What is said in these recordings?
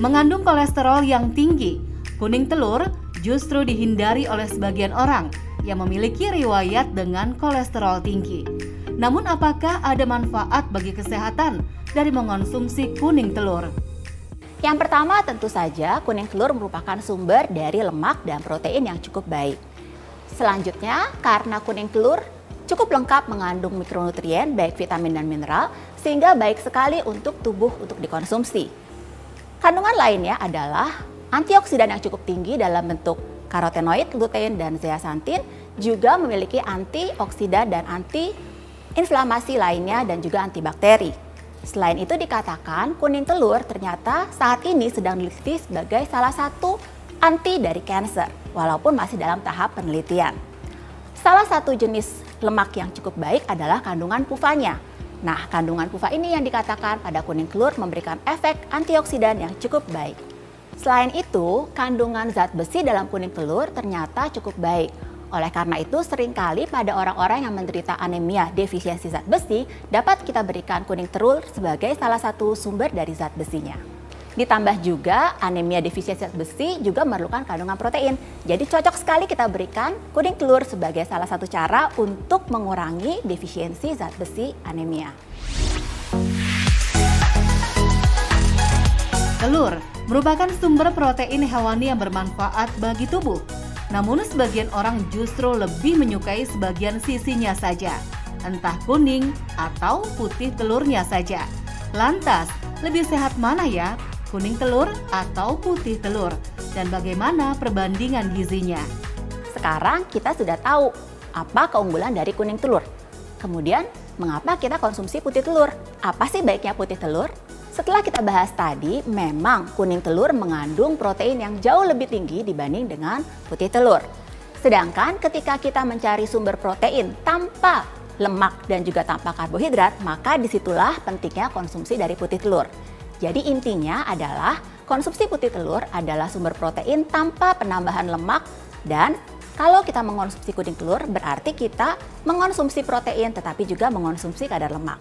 Mengandung kolesterol yang tinggi, kuning telur justru dihindari oleh sebagian orang yang memiliki riwayat dengan kolesterol tinggi. Namun apakah ada manfaat bagi kesehatan dari mengonsumsi kuning telur? Yang pertama tentu saja kuning telur merupakan sumber dari lemak dan protein yang cukup baik. Selanjutnya, karena kuning telur cukup lengkap mengandung mikronutrien baik vitamin dan mineral sehingga baik sekali untuk tubuh untuk dikonsumsi. Kandungan lainnya adalah antioksidan yang cukup tinggi dalam bentuk karotenoid, lutein, dan zeaxanthin, juga memiliki antioksidan dan anti-inflamasi lainnya dan juga antibakteri. Selain itu dikatakan kuning telur ternyata saat ini sedang diliti sebagai salah satu anti dari kanker, walaupun masih dalam tahap penelitian. Salah satu jenis lemak yang cukup baik adalah kandungan PUFA-nya. Nah, kandungan PUFA ini yang dikatakan pada kuning telur memberikan efek antioksidan yang cukup baik. Selain itu, kandungan zat besi dalam kuning telur ternyata cukup baik. Oleh karena itu, seringkali pada orang-orang yang menderita anemia defisiensi zat besi, dapat kita berikan kuning telur sebagai salah satu sumber dari zat besinya. Ditambah juga anemia defisiensi zat besi juga memerlukan kandungan protein. Jadi cocok sekali kita berikan kuning telur sebagai salah satu cara untuk mengurangi defisiensi zat besi anemia. Telur merupakan sumber protein hewani yang bermanfaat bagi tubuh. Namun sebagian orang justru lebih menyukai sebagian sisinya saja, entah kuning atau putih telurnya saja. Lantas, lebih sehat mana ya? Kuning telur atau putih telur? Dan bagaimana perbandingan gizinya? Sekarang kita sudah tahu apa keunggulan dari kuning telur. Kemudian, mengapa kita konsumsi putih telur? Apa sih baiknya putih telur? Setelah kita bahas tadi, memang kuning telur mengandung protein yang jauh lebih tinggi dibanding dengan putih telur. Sedangkan ketika kita mencari sumber protein tanpa lemak dan juga tanpa karbohidrat, maka disitulah pentingnya konsumsi dari putih telur. Jadi intinya adalah konsumsi putih telur adalah sumber protein tanpa penambahan lemak, dan kalau kita mengonsumsi kuning telur berarti kita mengonsumsi protein tetapi juga mengonsumsi kadar lemak.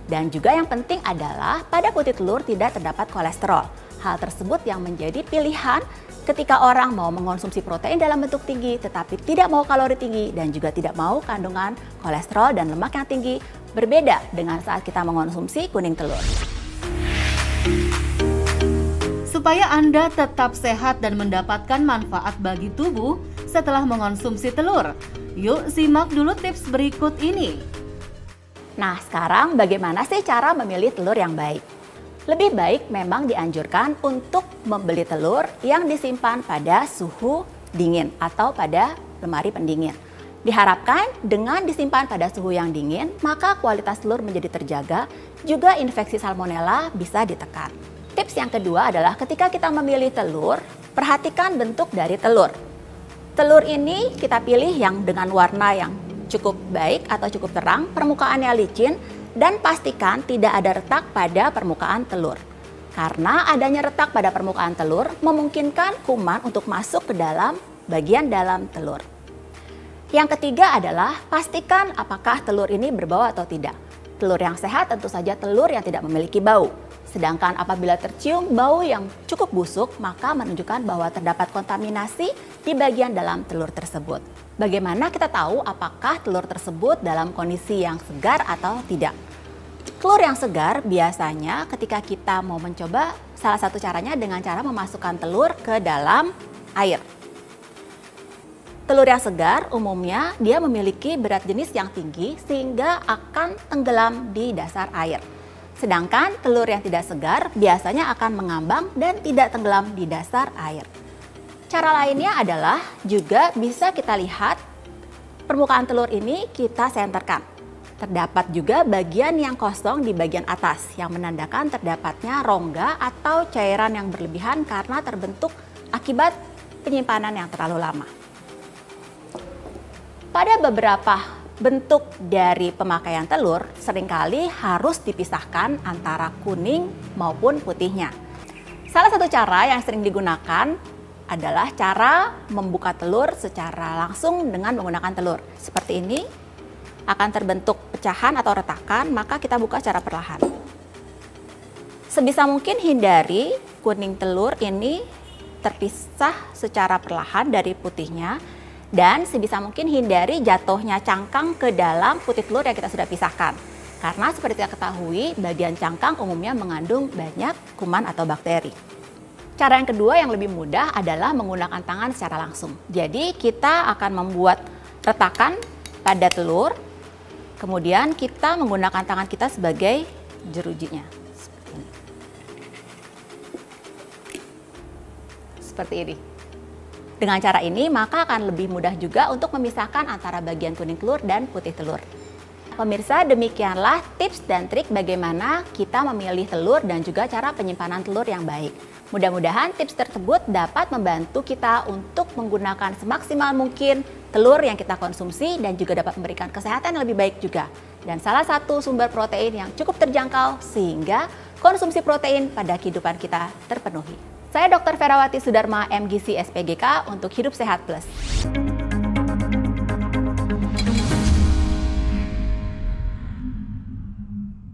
Dan juga yang penting adalah pada putih telur tidak terdapat kolesterol. Hal tersebut yang menjadi pilihan ketika orang mau mengonsumsi protein dalam bentuk tinggi tetapi tidak mau kalori tinggi dan juga tidak mau kandungan kolesterol dan lemak yang tinggi. Berbeda dengan saat kita mengonsumsi kuning telur. Supaya Anda tetap sehat dan mendapatkan manfaat bagi tubuh setelah mengonsumsi telur, yuk simak dulu tips berikut ini. Nah, sekarang bagaimana sih cara memilih telur yang baik? Lebih baik memang dianjurkan untuk membeli telur yang disimpan pada suhu dingin atau pada lemari pendingin. Diharapkan dengan disimpan pada suhu yang dingin, maka kualitas telur menjadi terjaga, juga infeksi salmonella bisa ditekan. Tips yang kedua adalah ketika kita memilih telur, perhatikan bentuk dari telur. Telur ini kita pilih yang dengan warna yang cukup baik atau cukup terang, permukaannya licin, dan pastikan tidak ada retak pada permukaan telur. Karena adanya retak pada permukaan telur memungkinkan kuman untuk masuk ke dalam bagian dalam telur. Yang ketiga adalah pastikan apakah telur ini berbau atau tidak. Telur yang sehat tentu saja telur yang tidak memiliki bau. Sedangkan apabila tercium bau yang cukup busuk, maka menunjukkan bahwa terdapat kontaminasi di bagian dalam telur tersebut. Bagaimana kita tahu apakah telur tersebut dalam kondisi yang segar atau tidak? Telur yang segar biasanya ketika kita mau mencoba, salah satu caranya dengan cara memasukkan telur ke dalam air. Telur yang segar umumnya dia memiliki berat jenis yang tinggi sehingga akan tenggelam di dasar air. Sedangkan telur yang tidak segar biasanya akan mengambang dan tidak tenggelam di dasar air. Cara lainnya adalah juga bisa kita lihat permukaan telur ini kita senterkan. Terdapat juga bagian yang kosong di bagian atas yang menandakan terdapatnya rongga atau cairan yang berlebihan karena terbentuk akibat penyimpanan yang terlalu lama. Pada beberapa bentuk dari pemakaian telur seringkali harus dipisahkan antara kuning maupun putihnya. Salah satu cara yang sering digunakan adalah cara membuka telur secara langsung dengan menggunakan telur. Seperti ini akan terbentuk pecahan atau retakan, maka kita buka secara perlahan. Sebisa mungkin hindari kuning telur ini terpisah secara perlahan dari putihnya, dan sebisa mungkin hindari jatuhnya cangkang ke dalam putih telur yang kita sudah pisahkan. Karena seperti kita ketahui, bagian cangkang umumnya mengandung banyak kuman atau bakteri. Cara yang kedua yang lebih mudah adalah menggunakan tangan secara langsung. Jadi kita akan membuat retakan pada telur, kemudian kita menggunakan tangan kita sebagai jerujinya. Seperti ini. Dengan cara ini maka akan lebih mudah juga untuk memisahkan antara bagian kuning telur dan putih telur. Pemirsa, demikianlah tips dan trik bagaimana kita memilih telur dan juga cara penyimpanan telur yang baik. Mudah-mudahan tips tersebut dapat membantu kita untuk menggunakan semaksimal mungkin telur yang kita konsumsi dan juga dapat memberikan kesehatan yang lebih baik juga. Dan salah satu sumber protein yang cukup terjangkau sehingga konsumsi protein pada kehidupan kita terpenuhi. Saya Dr. Ferawati Sudarma, MGC SPGK untuk Hidup Sehat Plus.